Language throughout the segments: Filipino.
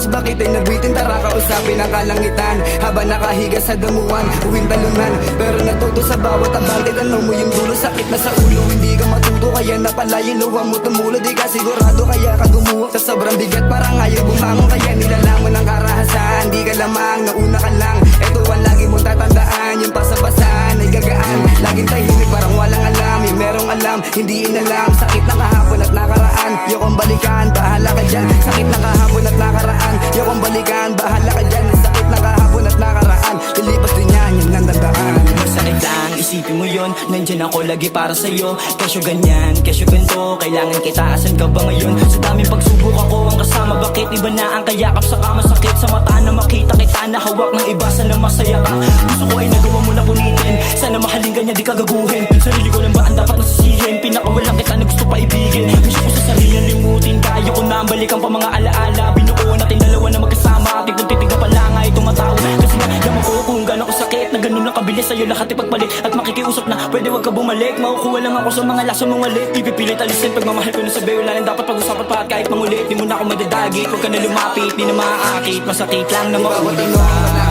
oras, bakit ay nabitin? Tara kausapin ang kalangitan habang nakahiga sa damuhan, uwing talunan. Pero natuto sa bawat abante, tanong mo yung dulo, sakit na sa ulo. Hindi ka matuto, kaya napala yung luha mo tumulo. Di ka sigurado, kaya ka gumuha sa sobrang bigat, parang ayaw bumangon. Kaya nilalaman ng karahasan, di ka lamang, nauna ka lang. Ito ang lagi mong tatandaan, yung pasabasan ay gagaan. Laging tahimik, parang walang alam. Yung merong alam, hindi inalam. Sakit na kahapon at nakaraan, yokong balikan, bahala ka dyan. Sakit na kahapon at nakaraan, yokong balikan, bahala ka dyan. Sakit na kahapon at nakaraan, lilipas din yan, yung nandandaan. Masakit lang, isipin mo yun, nandyan ako lagi para sa'yo. Kesyo ganyan, kesyo ganito, kailangan kita, asan ka ba ngayon? Sa daming pagsubok ako ang kasama, bakit iba na ang kayakap? Saka masakit sa mata na makita kita na hawak ng iba, sana masaya ka. Gusto ko ay nagawa mo na punitin, sana mahalin ka niya, di ka gaguhin. Sarili ko lang ba ang dapat nasisihin? Pinakawalan kita na gusto pa ibigin. Gusto ko sa sarili na limutin, kaya ko na ang balikan pa mga alaala. Binukuha natin dalawa na magkasama, tignan-titig na pala nga itong matawa. Kasi nga, laman ko kung gano'n ko sakit, na ganun lang kabilis sa'yo lahat ipagpalit. At makikiusap na, pwede wag ka bumalik. Makukuha lang ako sa mga laso mong alit. Ipipilit alisin, pagmamahal ko na sabi, wala lang dapat pag-usapan pa at kahit mangulit. Di mo na ako madadagit, wag ka na lumapit, di na maaakit. Masakit lang na maulit pa.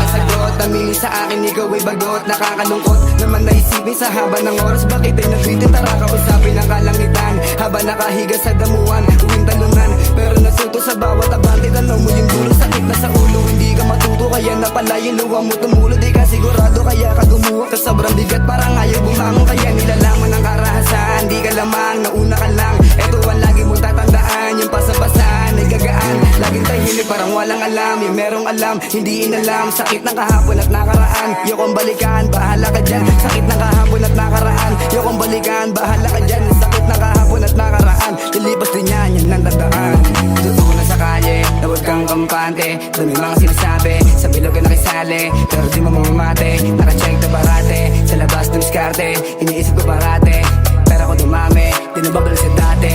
Sagot, namili sa akin, ikaw ay bagot. Nakakalungkot naman naisipin sa haba ng oras, bakit ay nabitin? Tara kausapin ang kalangitan habang nakahiga sa damuhan, uwing talungan. Pero natuto sa bawat abante, tanong mo yung dulo, sakit na sa ulo. Hindi ka matuto, kaya napala yung luha mo tumulo. Di ka sigurado, kaya ka gumuha sa sobrang bigat, parang ayaw bumangon. Kaya nilalaman ng karahasan, di ka lamang, nauna ka lang. Ito ang lagi mong tatandaan, yung pasabasan ay gagaan. Laging tahimik, parang walang alam. Yung merong alam, hindi inalam. Sakit ng kahapon at nakaraan, yokong balikan, bahala ka dyan. Sakit ng kahapon at nakaraan, yokong balikan, bahala ka dyan. Sakit ng kahapon at nakaraan, lilipas din yan, yan ang tandaan. Totoo na sa kalye, na huwag kang kampante. Dami mga sinasabi, sa bilog ka nakisali, pero di mo mamamate. Naka-check na barate, sa labas ng diskarte. Iniisip ko parate, pero ako dumami, di na babalik sa dati.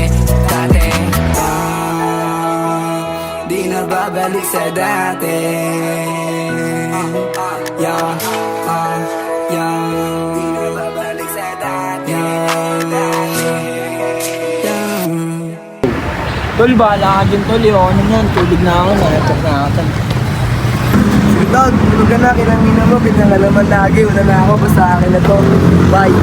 Di na babalik sa dati. Yeah, di na babalik sa dati. Tol, bahala ka dyan, tol. Ano yan? Tulog na ako. Nakatak na ako. Sige, Dog, tulog ka na. Kinangina mo, pinangalaman lagi. Una na ako, basta akin na to. Bye.